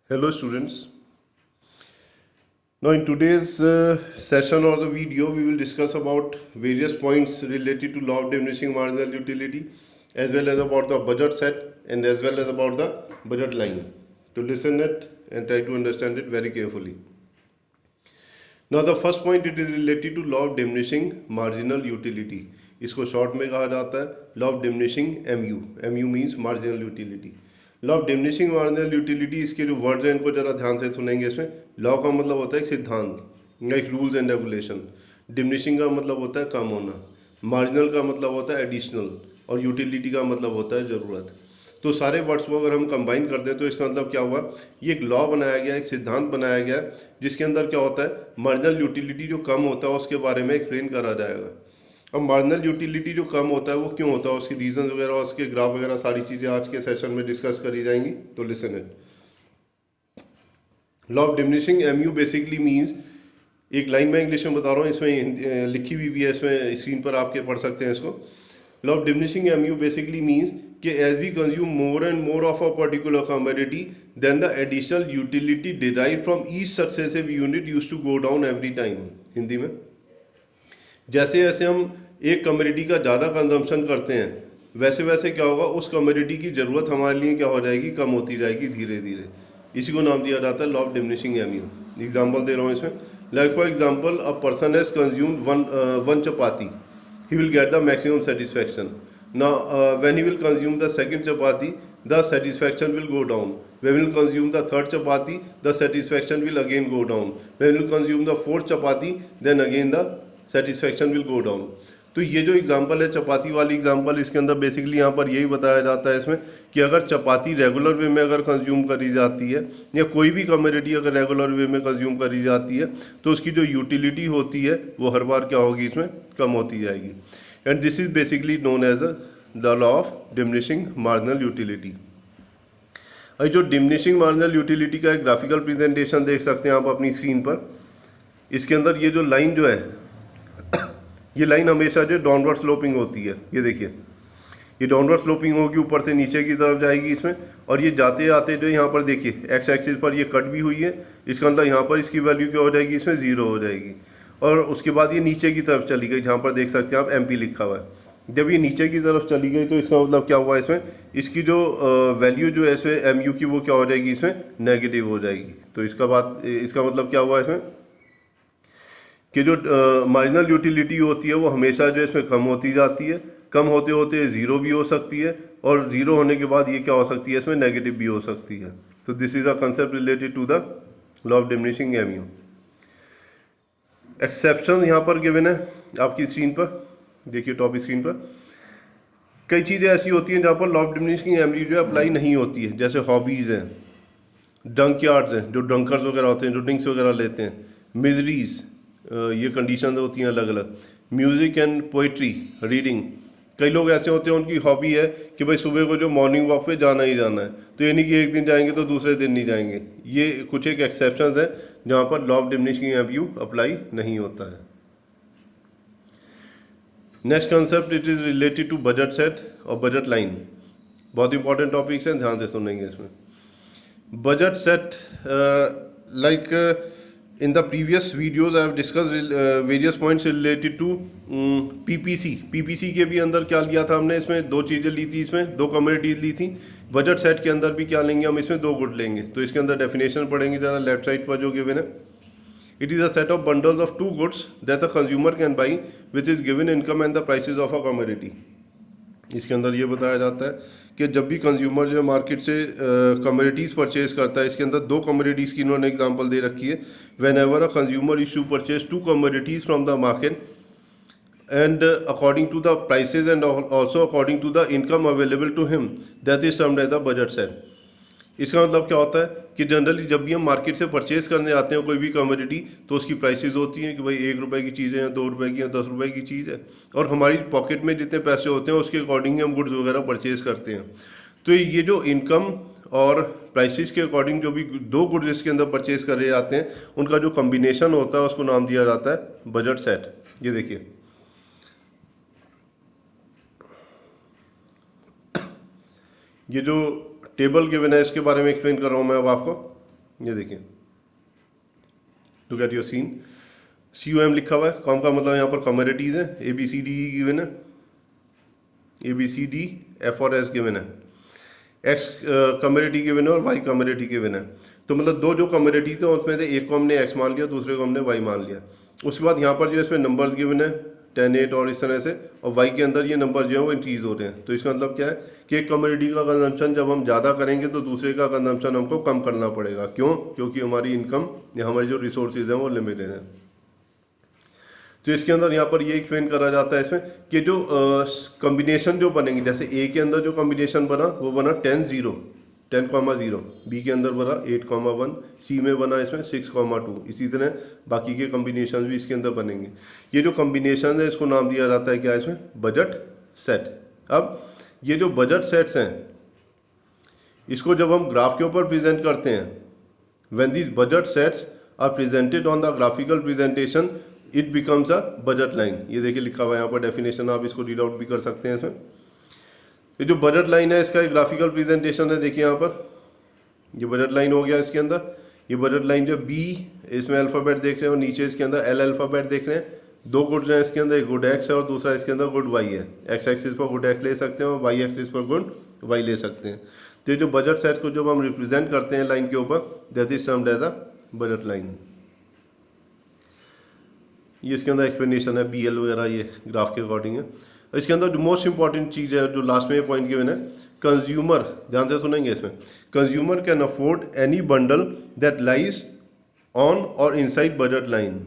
Hello students. Now in today's session or the video we will discuss about various points related to law of diminishing marginal utility as well as about the budget set and as well as about the budget line. To listen it and try to understand it very carefully. Now the first point it is related to law of diminishing marginal utility. इसको short में कहा जाता है law of diminishing MU. MU means marginal utility. Law of diminishing marginal utility इसके जो words हैं इनको जरा ध्यान से सुनेंगे. इसमें लॉ का मतलब होता है एक सिद्धांत या एक रूल्स एंड रेगुलेशन. डिमिनिशिंग का मतलब होता है कम होना. मार्जिनल का मतलब होता है एडिशनल और यूटिलिटी का मतलब होता है ज़रूरत. तो सारे वर्ड्स को अगर हम कंबाइन कर दें तो इसका मतलब क्या हुआ, ये एक लॉ बनाया गया, एक सिद्धांत बनाया गया जिसके अंदर क्या होता है मार्जिनल यूटिलिटी जो कम होता है उसके बारे में एक्सप्लेन करा जाएगा. अब मार्जिनल यूटिलिटी जो कम होता है वो क्यों होता है, उसके रीजन वगैरह और उसके ग्राफ वगैरह सारी चीज़ें आज के सेशन में डिस्कस करी जाएंगी. तो listen it. Law of diminishing MU basically means, एक लाइन में इंग्लिश में बता रहा हूँ, इसमें लिखी हुई भी है, इसमें स्क्रीन पर आपके पढ़ सकते हैं इसको. Law of diminishing MU basically means कि as we consume more and more of a particular commodity then the additional utility derive from each successive unit use to go down every time. Hindi में, जैसे जैसे हम एक commodity का ज़्यादा consumption करते हैं वैसे वैसे क्या होगा, उस कमोडिटी की ज़रूरत हमारे लिए क्या हो जाएगी, कम होती जाएगी धीरे धीरे. इसी को नाम दिया जाता है law of diminishing MU. Example दे रहा हूँ इसमें. Like for example, a person has consumed one chapati, he will get the maximum satisfaction. Now, when he will consume the second chapati, the satisfaction will go down. When he will consume the third chapati, the satisfaction will again go down. When he will consume the fourth chapati, then again the satisfaction will go down. तो ये जो example है चपाती वाली example, इसके अंदर basically यहाँ पर यही बताया जाता है इसमें कि अगर चपाती रेगुलर वे में अगर कंज्यूम करी जाती है या कोई भी कमोडिटी अगर रेगुलर वे में कंज्यूम करी जाती है तो उसकी जो यूटिलिटी होती है वो हर बार क्या होगी, इसमें कम होती जाएगी. And this is basically known as the law of diminishing marginal utility. अभी जो डिमिनिशिंग मार्जिनल यूटिलिटी का एक ग्राफिकल प्रेजेंटेशन देख सकते हैं आप अपनी स्क्रीन पर. इसके अंदर ये जो लाइन जो है, ये लाइन हमेशा जो डाउनवर्ड स्लोपिंग होती है. ये देखिए, ये डाउनवर्ड स्लोपिंग होगी, ऊपर से नीचे की तरफ जाएगी इसमें. और ये जाते आते जो यहाँ पर देखिए एक्स एक्सिस पर ये कट भी हुई है, इसका मतलब यहाँ पर इसकी वैल्यू क्या हो जाएगी, इसमें 0 हो जाएगी. और उसके बाद ये नीचे की तरफ चली गई, जहाँ पर देख सकते हैं आप MP लिखा हुआ है. जब ये नीचे की तरफ चली गई तो इसका मतलब क्या हुआ, इसमें इसकी जो वैल्यू जो है इसमें MU की वो क्या हो जाएगी, इसमें नेगेटिव हो जाएगी. तो इसका मतलब क्या हुआ इसमें कि जो मार्जिनल यूटिलिटी होती है वो हमेशा जो इसमें कम होती जाती है. कम होते होते 0 भी हो सकती है और 0 होने के बाद ये क्या हो सकती है, इसमें नेगेटिव भी हो सकती है. तो this is a concept related to the law of diminishing MU. Exception यहाँ पर गिवन है आपकी स्क्रीन पर, देखिए टॉप स्क्रीन पर. कई चीज़ें ऐसी होती हैं जहाँ पर लॉ ऑफ डिमिनिशिंग MU जो अप्लाई नहीं होती है, जैसे हॉबीज़ हैं, ड्रंक यार्ड्स हैं, जो ड्रंकर्स वगैरह होते हैं, जो ड्रिंक्स वगैरह लेते हैं, मिजरीज, ये कंडीशन होती हैं अलग अलग. Music and poetry, reading. कई लोग ऐसे होते हैं उनकी हॉबी है कि भाई सुबह को जो मॉर्निंग वॉक पे जाना ही जाना है, तो ये नहीं कि एक दिन जाएंगे तो दूसरे दिन नहीं जाएंगे. ये कुछ एक एक्सेप्शंस है जहाँ पर law of diminishing MU apply नहीं होता है. Next concept it is related to budget set और बजट लाइन. बहुत इंपॉर्टेंट टॉपिक्स हैं, ध्यान से सुनेंगे इसमें. Budget set, like in the previous videos I have discussed various points related to PPC के भी अंदर क्या लिया था हमने, इसमें 2 चीज़ें ली थी, इसमें 2 कमोडिटीज ली थी. बजट सेट के अंदर भी क्या लेंगे हम, इसमें 2 गुड लेंगे. तो इसके अंदर डेफिनेशन पढ़ेंगे जरा लेफ्ट साइड पर जो गिवन है. It is a set of bundles of 2 goods that the consumer can by which is given income and the prices of a commodity. इसके अंदर ये बताया जाता है कि जब भी कंज्यूमर जो है मार्केट से कमोडिटीज़ परचेज करता है, इसके अंदर 2 कमोडिटीज़ की इन्होंने एग्जांपल दे रखी है. Whenever a consumer is to purchase 2 commodities from the market and according to the prices and also according to the income available to him, that is termed as the budget set. इसका मतलब क्या होता है कि generally जब भी हम market से परचेज करने आते हैं कोई भी कमोडिटी, तो उसकी प्राइसेस होती हैं कि भाई 1 रुपये की चीज़ है या 2 रुपये की या 10 रुपये की चीज़ है, और हमारी पॉकेट में जितने पैसे होते हैं उसके अकॉर्डिंग हम गुड्स वगैरह परचेज करते हैं. तो ये जो इनकम और प्राइसेस के अकॉर्डिंग जो भी 2 गुड्स इसके अंदर परचेज करे जाते हैं उनका जो कम्बिनेशन होता है उसको नाम दिया जाता है बजट सेट. ये देखिए, ये जो टेबल गिवन है इसके बारे में एक्सप्लेन कर रहा हूँ मैं अब आपको. ये देखिए, look at your scene, COM लिखा हुआ है, कॉम का मतलब यहाँ पर कमोडिटीज़ है, ABCD गिवन है, ABCD F और S गिवन है, X कमोडिटी गिवन है और Y कमोडिटी गिवन है। तो मतलब दो जो कमोडिटी थे उसमें से एक को हमने X मान लिया, दूसरे को हमने Y मान लिया। उसके बाद यहाँ पर जो इसमें नंबर्स गिवन है 10, 8 और इस तरह से, और Y के अंदर ये नंबर जो है वो इंक्रीज हो रहे हैं। तो इसका मतलब क्या है कि एक कमोडिटी का कंजम्पशन जब हम ज़्यादा करेंगे तो दूसरे का कंजम्पशन हमको कम करना पड़ेगा। क्यों? क्योंकि हमारी इनकम या हमारी जो रिसोर्सेज हैं वो लिमिटेड हैं। तो इसके अंदर यहाँ पर ये एक्सप्लेन करा जाता है इसमें कि जो कॉम्बिनेशन जो बनेंगे, जैसे ए के अंदर जो कॉम्बिनेशन बना वो बना 10, 0, 10,0, बी के अंदर बना 8,1, सी में बना इसमें 6,2, इसी तरह बाकी के कॉम्बिनेशन भी इसके अंदर बनेंगे। ये जो कॉम्बिनेशन है इसको नाम दिया जाता है क्या है इसमें, बजट सेट। अब ये जो बजट सेट्स हैं इसको जब हम ग्राफ के ऊपर प्रेजेंट करते हैं, when these budget sets are presented on the graphical presentation it becomes a budget line. ये देखिए लिखा हुआ है यहाँ पर डेफिनेशन, आप इसको रीड आउट भी कर सकते हैं इसमें। ये जो बजट लाइन है इसका एक ग्राफिकल प्रेजेंटेशन है, देखिए यहाँ पर ये बजट लाइन हो गया। इसके अंदर ये बजट लाइन जो बी, इसमें अल्फ़ाबेट देख रहे हो, नीचे इसके अंदर एल अल्फ़ाबेट देख रहे हैं। दो गुड हैं इसके अंदर, एक गुड एक्स है और दूसरा इसके अंदर गुड वाई है। एक्स एक्सिस पर गुड एक्स ले सकते हैं और वाई एक्सिस पर गुड वाई ले सकते हैं। तो ये जो बजट सेट को जब हम रिप्रेजेंट करते हैं लाइन के ऊपर, that is termed as a budget line. ये इसके अंदर एक्सप्लेनेशन है, BL वगैरह ये ग्राफ के अकॉर्डिंग है। इसके अंदर जो मोस्ट इंपॉर्टेंट चीज़ है जो लास्ट में ये पॉइंट गिवन है, कंज्यूमर, ध्यान से सुनेंगे इसमें, consumer can afford any bundle that lies on और इनसाइड बजट लाइन।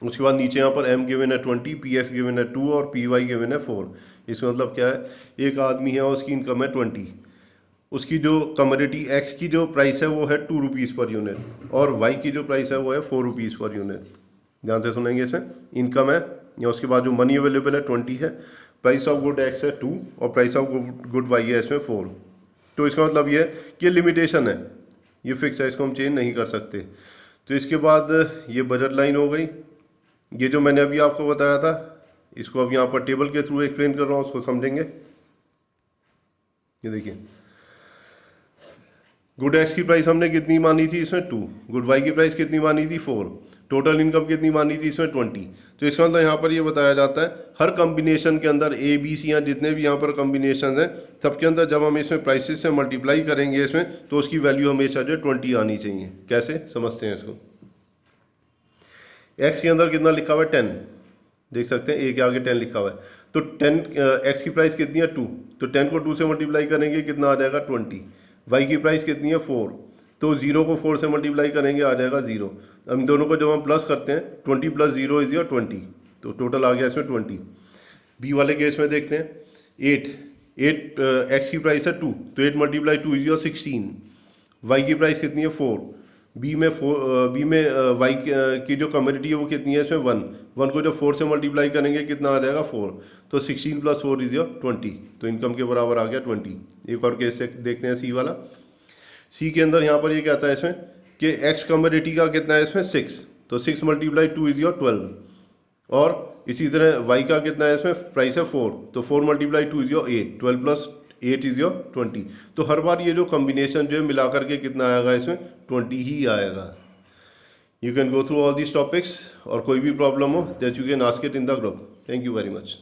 उसके बाद नीचे यहाँ पर M गिवन है 20, PX गिवन है 2 और PY गिवन है 4। इसका मतलब क्या है, एक आदमी है और उसकी इनकम है 20, उसकी जो कमोडिटी X की जो प्राइस है वो है 2 रुपीज़ पर यूनिट और Y की जो प्राइस है वो है 4 रुपीज़ पर यूनिट। ध्यान से सुनेंगे इसमें, इनकम है या उसके बाद जो मनी अवेलेबल है 20 है, प्राइस ऑफ गुड X है 2 और प्राइस ऑफ गुड Y है इसमें 4। तो इसका मतलब ये है कि लिमिटेशन है, ये फिक्स है, इसको हम चेंज नहीं कर सकते। तो इसके बाद ये बजट लाइन हो गई। ये जो मैंने अभी आपको बताया था इसको अब यहाँ पर टेबल के थ्रू एक्सप्लेन कर रहा हूँ, उसको समझेंगे। ये देखिए, गुड एक्स की प्राइस हमने कितनी मानी थी इसमें 2, गुड वाई की प्राइस कितनी मानी थी 4, टोटल इनकम कितनी मानी थी इसमें 20। तो इसका मतलब यहाँ पर ये बताया जाता है हर कॉम्बिनेशन के अंदर A, B, C या जितने भी यहाँ पर कॉम्बिनेशन हैं सबके अंदर जब हम इसमें प्राइसेस से मल्टीप्लाई करेंगे इसमें तो उसकी वैल्यू हमेशा जो 20 आनी चाहिए। कैसे समझते हैं इसको, एक्स के अंदर कितना लिखा हुआ है 10, देख सकते हैं A के आगे 10 लिखा हुआ है। तो 10 एक्स की प्राइस कितनी है 2, तो 10 को 2 से मल्टीप्लाई करेंगे कितना आ जाएगा 20। वाई की प्राइस कितनी है 4, तो 0 को 4 से मल्टीप्लाई करेंगे आ जाएगा 0। अब इन दोनों को जब हम प्लस करते हैं 20 + 0 इज योर 20, तो टोटल आ गया इसमें 20। बी वाले केस में देखते हैं 8 एक्स की प्राइस है 2, तो 8 × 2 इज योर 16। वाई की प्राइस कितनी है 4, बी में वाई की जो कमोडिटी है वो कितनी है इसमें 1 को जब 4 से मल्टीप्लाई करेंगे कितना आ जाएगा 4, तो 16 + 4 इज योर 20, तो इनकम के बराबर आ गया 20। एक और केस से देखते हैं सी वाला। सी के अंदर यहाँ पर ये कहता है इसमें कि एक्स कमोडिटी का कितना है इसमें 6, तो 6 × 2 इज योर 12, और इसी तरह वाई का कितना है इसमें प्राइस है 4, तो 4 × 2 इज योर 8, 12 + 8 इज योर 20। तो हर बार ये जो कॉम्बिनेशन जो है मिला करके कितना आएगा इसमें 20 ही आएगा। You can go through all these topics, और कोई भी प्रॉब्लम हो that you can ask it in the group. Thank you very much.